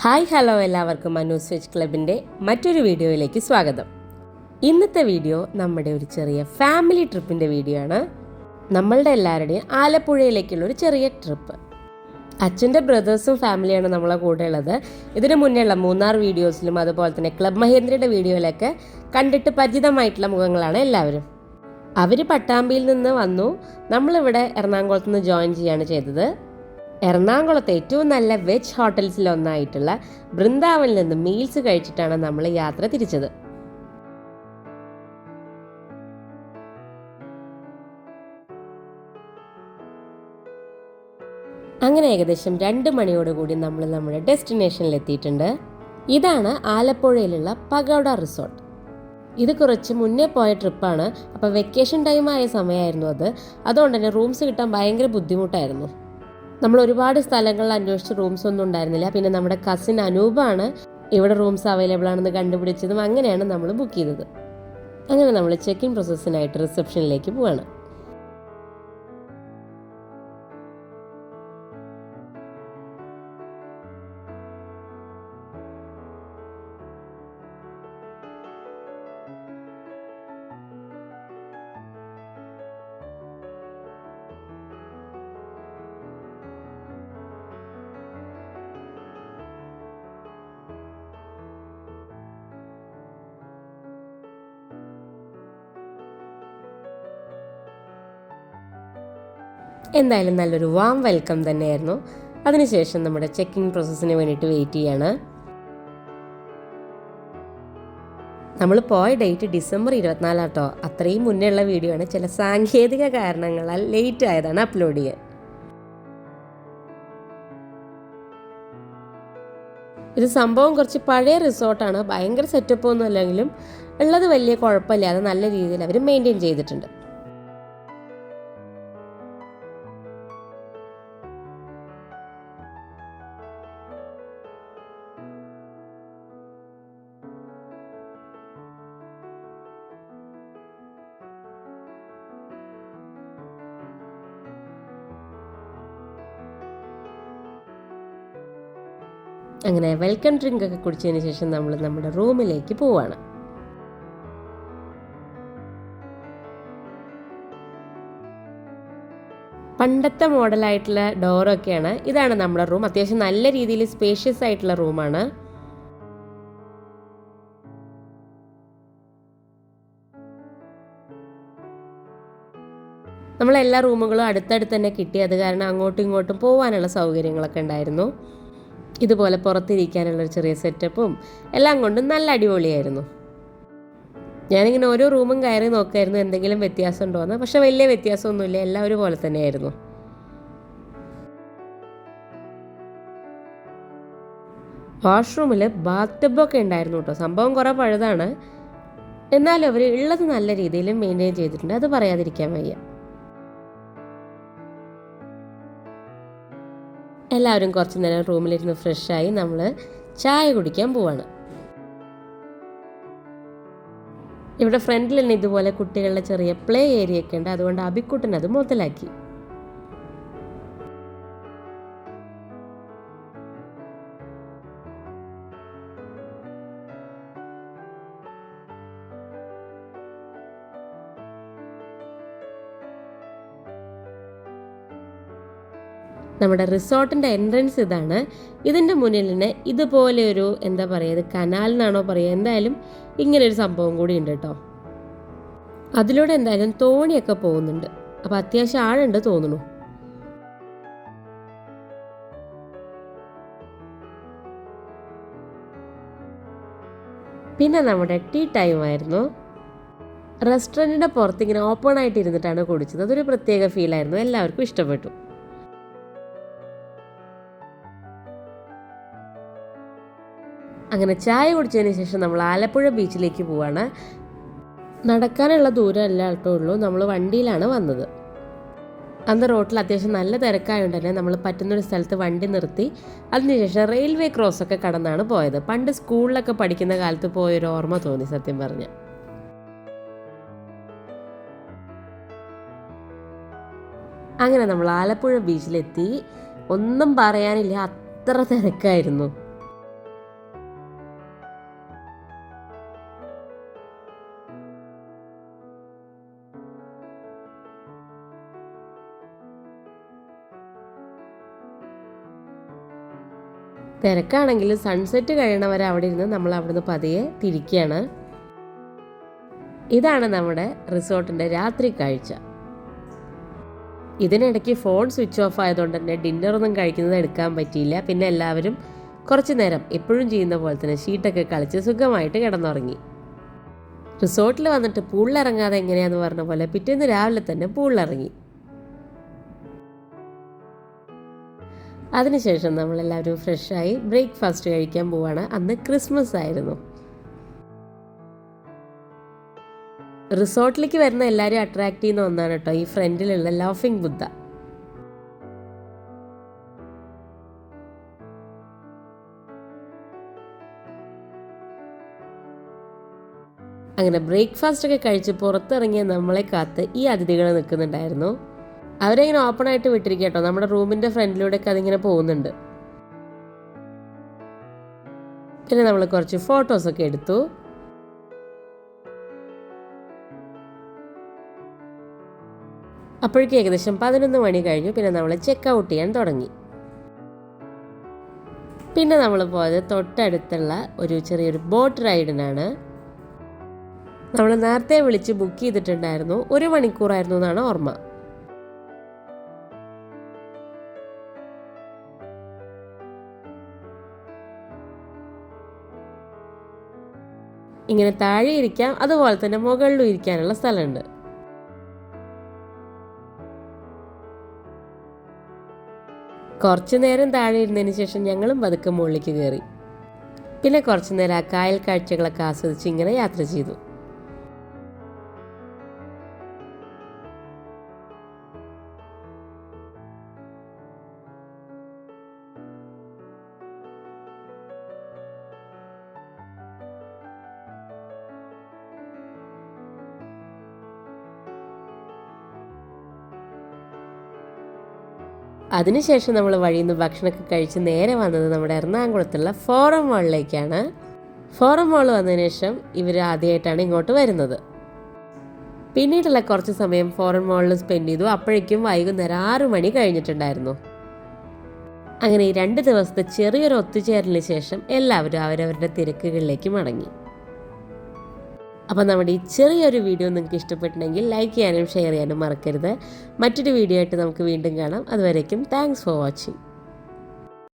Hi hello എല്ലാവർക്കും Manu's veg ക്ലബിൻ്റെ മറ്റൊരു വീഡിയോയിലേക്ക് സ്വാഗതം. ഇന്നത്തെ വീഡിയോ നമ്മുടെ ഒരു ചെറിയ ഫാമിലി ട്രിപ്പിൻ്റെ വീഡിയോ ആണ്. നമ്മളുടെ എല്ലാവരുടെയും ആലപ്പുഴയിലേക്കുള്ള ഒരു ചെറിയ ട്രിപ്പ്. അച്ഛൻ്റെ ബ്രദേഴ്സും ഫാമിലിയാണ് നമ്മളെ കൂടെ ഉള്ളത്. ഇതിന് മുന്നേയുള്ള മൂന്നാർ വീഡിയോസിലും അതുപോലെ തന്നെ ക്ലബ് മഹേന്ദ്രയുടെ വീഡിയോയിലൊക്കെ കണ്ടിട്ട് പരിചിതമായിട്ടുള്ള മുഖങ്ങളാണ് എല്ലാവരും. അവർ പട്ടാമ്പിയിൽ നിന്ന് വന്നു, നമ്മളിവിടെ എറണാകുളത്ത് നിന്ന് ജോയിൻ ചെയ്യാണ് ചെയ്തത്. എറണാകുളത്തെ ഏറ്റവും നല്ല വെജ് ഹോട്ടൽസിലൊന്നായിട്ടുള്ള ബൃന്ദാവനിൽ നിന്ന് മീൽസ് കഴിച്ചിട്ടാണ് നമ്മൾ യാത്ര തിരിച്ചത്. അങ്ങനെ ഏകദേശം 2 മണിയോടുകൂടി നമ്മൾ നമ്മുടെ ഡെസ്റ്റിനേഷനിൽ എത്തിയിട്ടുണ്ട്. ഇതാണ് ആലപ്പുഴയിലുള്ള പഗോഡ റിസോർട്ട്. ഇത് കുറച്ച് മുന്നേ പോയ ട്രിപ്പാണ്. അപ്പോൾ വെക്കേഷൻ ടൈം ആയ സമയമായിരുന്നു അതുകൊണ്ട് തന്നെ റൂംസ് കിട്ടാൻ ഭയങ്കര ബുദ്ധിമുട്ടായിരുന്നു. നമ്മൾ ഒരുപാട് സ്ഥലങ്ങളിൽ അന്വേഷിച്ച് റൂംസ് ഒന്നും ഉണ്ടായിരുന്നില്ല. പിന്നെ നമ്മുടെ കസിൻ അനൂപാണ് ഇവിടെ റൂംസ് അവൈലബിൾ ആണെന്ന് കണ്ടുപിടിച്ചതും അങ്ങനെയാണ് നമ്മൾ ബുക്ക് ചെയ്തത്. അങ്ങനെ നമ്മൾ ചെക്ക് ഇൻ പ്രോസസ്സിനായിട്ട് റിസപ്ഷനിലേക്ക് പോവാണ്. എന്തായാലും നല്ലൊരു വാം വെൽക്കം തന്നെയായിരുന്നു. അതിനുശേഷം നമ്മുടെ ചെക്കിംഗ് പ്രോസസ്സിന് വേണ്ടിയിട്ട് വെയിറ്റ് ചെയ്യാണ്. നമ്മൾ പോയ ഡേറ്റ് ഡിസംബർ 24 കേട്ടോ. അത്രയും മുന്നേ ഉള്ള വീഡിയോ ആണ്. ചില സാങ്കേതിക കാരണങ്ങളാൽ ലേറ്റ് ആയതാണ് അപ്ലോഡ് ചെയ്യാൻ. ഇത് സംഭവം കുറച്ച് പഴയ റിസോർട്ടാണ്. ഭയങ്കര സെറ്റപ്പ് ഒന്നും അല്ലെങ്കിലും ഉള്ളത് വലിയ കുഴപ്പമില്ലാതെ നല്ല രീതിയിൽ അവർ മെയിൻറ്റെയിൻ ചെയ്തിട്ടുണ്ട്. അങ്ങനെ വെൽക്കം ഡ്രിങ്ക് ഒക്കെ കുടിച്ചതിന് ശേഷം നമ്മൾ നമ്മുടെ റൂമിലേക്ക് പോവാണ്. പണ്ടത്തെ മോഡലായിട്ടുള്ള ഡോറൊക്കെയാണ്. ഇതാണ് നമ്മുടെ റൂം. അത്യാവശ്യം നല്ല രീതിയിൽ സ്പേഷ്യസ് ആയിട്ടുള്ള റൂമാണ്. നമ്മളെല്ലാ റൂമുകളും അടുത്തടുത്ത് തന്നെ കിട്ടി. അത് കാരണം അങ്ങോട്ടും ഇങ്ങോട്ടും പോകാനുള്ള സൗകര്യങ്ങളൊക്കെ ഉണ്ടായിരുന്നു. ഇതുപോലെ പുറത്തിരിക്കാനുള്ളൊരു ചെറിയ സെറ്റപ്പും എല്ലാം കൊണ്ടും നല്ല അടിപൊളിയായിരുന്നു. ഞാനിങ്ങനെ ഓരോ റൂമും കയറി നോക്കായിരുന്നു എന്തെങ്കിലും വ്യത്യാസം ഉണ്ടോയെന്ന്. പക്ഷെ വലിയ വ്യത്യാസമൊന്നുമില്ല, എല്ലാം ഒരുപോലെ തന്നെയായിരുന്നു. വാഷ്റൂമിൽ ബാത്ത് ടബൊക്കെ ഉണ്ടായിരുന്നു കേട്ടോ. സംഭവം കുറേ പഴുതാണ്, എന്നാലും അവർ ഉള്ളത് നല്ല രീതിയിൽ മെയിൻറ്റെയിൻ ചെയ്തിട്ടുണ്ട്. അത് പറയാതിരിക്കാൻ വയ്യ. എല്ലാവരും കുറച്ച് നേരം റൂമിലിരുന്ന് ഫ്രഷായി നമ്മൾ ചായ കുടിക്കാൻ പോവാണ്. ഇവിടെ ഫ്രണ്ടിൽ തന്നെ ഇതുപോലെ കുട്ടികളുടെ ചെറിയ പ്ലേ ഏരിയ ഒക്കെ ഉണ്ട്. അതുകൊണ്ട് അബിക്കുട്ടൻ അത് മുതലാക്കി. നമ്മുടെ റിസോർട്ടിൻ്റെ എൻട്രൻസ് ഇതാണ്. ഇതിൻ്റെ മുന്നിൽ തന്നെ ഇതുപോലെ ഒരു എന്താ പറയുക, ഇത് കനാൽ എന്നാണോ പറയുക, എന്തായാലും ഇങ്ങനൊരു സംഭവം കൂടി ഉണ്ട് കേട്ടോ. അതിലൂടെ എന്തായാലും തോണിയൊക്കെ പോകുന്നുണ്ട്. അപ്പോൾ അത്യാവശ്യം ആഴുണ്ട് തോന്നുന്നു. പിന്നെ നമ്മുടെ ടീ ടൈം ആയിരുന്നു. റെസ്റ്റോറൻറ്റിൻ്റെ പുറത്തിങ്ങനെ ഓപ്പൺ ആയിട്ട് ഇരുന്നിട്ടാണ് കുടിച്ചത്. അതൊരു പ്രത്യേക ഫീലായിരുന്നു. എല്ലാവർക്കും ഇഷ്ടപ്പെട്ടു. അങ്ങനെ ചായ കുടിച്ചതിന് ശേഷം നമ്മൾ ആലപ്പുഴ ബീച്ചിലേക്ക് പോവാണ്. നടക്കാനുള്ള ദൂരമല്ല കേട്ടോ ഉള്ളൂ. നമ്മൾ വണ്ടിയിലാണ് വന്നത്. അന്ന് റോട്ടിൽ അത്യാവശ്യം നല്ല തിരക്കായതുകൊണ്ട് തന്നെ നമ്മൾ പറ്റുന്നൊരു സ്ഥലത്ത് വണ്ടി നിർത്തി അതിനുശേഷം റെയിൽവേ ക്രോസൊക്കെ കടന്നാണ് പോയത്. പണ്ട് സ്കൂളിലൊക്കെ പഠിക്കുന്ന കാലത്ത് പോയൊരു ഓർമ്മ തോന്നി സത്യം പറഞ്ഞ. അങ്ങനെ നമ്മൾ ആലപ്പുഴ ബീച്ചിലെത്തി. ഒന്നും പറയാനില്ല, അത്ര തിരക്കായിരുന്നു. തിരക്കാണെങ്കിലും സൺസെറ്റ് കഴിയണവരെ അവിടെ ഇരുന്ന് നമ്മൾ അവിടുന്ന് പതിയെ തിരിക്കുകയാണ്. ഇതാണ് നമ്മുടെ റിസോർട്ടിൻ്റെ രാത്രി കാഴ്ച. ഇതിനിടയ്ക്ക് ഫോൺ സ്വിച്ച് ഓഫ് ആയതുകൊണ്ട് തന്നെ ഡിന്നറൊന്നും കഴിക്കുന്നത് എടുക്കാൻ പറ്റിയില്ല. പിന്നെ എല്ലാവരും കുറച്ച് നേരം എപ്പോഴും ചെയ്യുന്ന പോലെ തന്നെ ഷീറ്റൊക്കെ കളിച്ച് സുഖമായിട്ട് കിടന്നുറങ്ങി. റിസോർട്ടിൽ വന്നിട്ട് പൂളിലിറങ്ങാതെ എങ്ങനെയാണെന്ന് പറഞ്ഞ പോലെ പിറ്റേന്ന് രാവിലെ തന്നെ പൂളിലിറങ്ങി. അതിനുശേഷം നമ്മളെല്ലാവരും ഫ്രഷായി ബ്രേക്ക്ഫാസ്റ്റ് കഴിക്കാൻ പോവാണ്. അന്ന് ക്രിസ്മസ് ആയിരുന്നു. റിസോർട്ടിലേക്ക് വരുന്ന എല്ലാവരും അട്രാക്ട് ചെയ്യുന്ന ഒന്നാണ് കേട്ടോ ഈ ഫ്രണ്ടിലുള്ള ലാഫിംഗ് ബുദ്ധ. അങ്ങനെ ബ്രേക്ക്ഫാസ്റ്റ് ഒക്കെ കഴിച്ച് പുറത്തിറങ്ങിയ നമ്മളെ കാത്ത് ഈ അതിഥികൾ നിൽക്കുന്നുണ്ടായിരുന്നു. അവരെങ്ങനെ ഓപ്പൺ ആയിട്ട് വിട്ടിരിക്കുക കേട്ടോ. നമ്മുടെ റൂമിൻ്റെ ഫ്രണ്ടിലൂടെയൊക്കെ അതിങ്ങനെ പോകുന്നുണ്ട്. പിന്നെ നമ്മൾ കുറച്ച് ഫോട്ടോസൊക്കെ എടുത്തു. അപ്പോഴേക്കും ഏകദേശം 11 മണി കഴിഞ്ഞു. പിന്നെ നമ്മൾ ചെക്ക് ഔട്ട് ചെയ്യാൻ തുടങ്ങി. പിന്നെ നമ്മൾ പോയത് തൊട്ടടുത്തുള്ള ഒരു ചെറിയൊരു ബോട്ട് റൈഡിനാണ്. നമ്മൾ നേരത്തെ വിളിച്ച് ബുക്ക് ചെയ്തിട്ടുണ്ടായിരുന്നു. 1 മണിക്കൂറായിരുന്നു എന്നാണ് ഓർമ്മ. ഇങ്ങനെ താഴെ ഇരിക്കാം, അതുപോലെ തന്നെ മുകളിലും ഇരിക്കാനുള്ള സ്ഥലമുണ്ട്. കുറച്ചു നേരം താഴെ ഇരുന്നതിന് ശേഷം ഞങ്ങളും പതുക്കെ മുകളിലേക്ക് കയറി. പിന്നെ കുറച്ചു നേരം ആ കായൽ കാഴ്ചകളൊക്കെ ആസ്വദിച്ച് ഇങ്ങനെ യാത്ര ചെയ്തു. അതിനുശേഷം നമ്മൾ വഴിയിൽ നിന്ന് ഭക്ഷണമൊക്കെ കഴിച്ച് നേരെ വന്നത് നമ്മുടെ എറണാകുളത്തുള്ള ഫോറം മാളിലേക്കാണ്. ഫോറം മാൾ വന്നതിന് ശേഷം ഇവർ ആദ്യമായിട്ടാണ് ഇങ്ങോട്ട് വരുന്നത്. പിന്നീടുള്ള കുറച്ച് സമയം ഫോറം മാളിൽ സ്പെൻഡ് ചെയ്തു. അപ്പോഴേക്കും വൈകുന്നേരം 6 മണി കഴിഞ്ഞിട്ടുണ്ടായിരുന്നു. അങ്ങനെ ഈ 2 ദിവസത്തെ ചെറിയൊരു ഒത്തുചേരലിന് ശേഷം എല്ലാവരും അവരവരുടെ തിരക്കുകളിലേക്ക് മടങ്ങി. അപ്പോൾ നമ്മുടെ ഈ ചെറിയൊരു വീഡിയോ നിങ്ങൾക്ക് ഇഷ്ടപ്പെട്ടിട്ടുണ്ടെങ്കിൽ ലൈക്ക് ചെയ്യാനും ഷെയർ ചെയ്യാനും മറക്കരുത്. മറ്റൊരു വീഡിയോ ആയിട്ട് നമുക്ക് വീണ്ടും കാണാം. അതുവരേക്കും താങ്ക്സ് ഫോർ വാച്ചിങ്.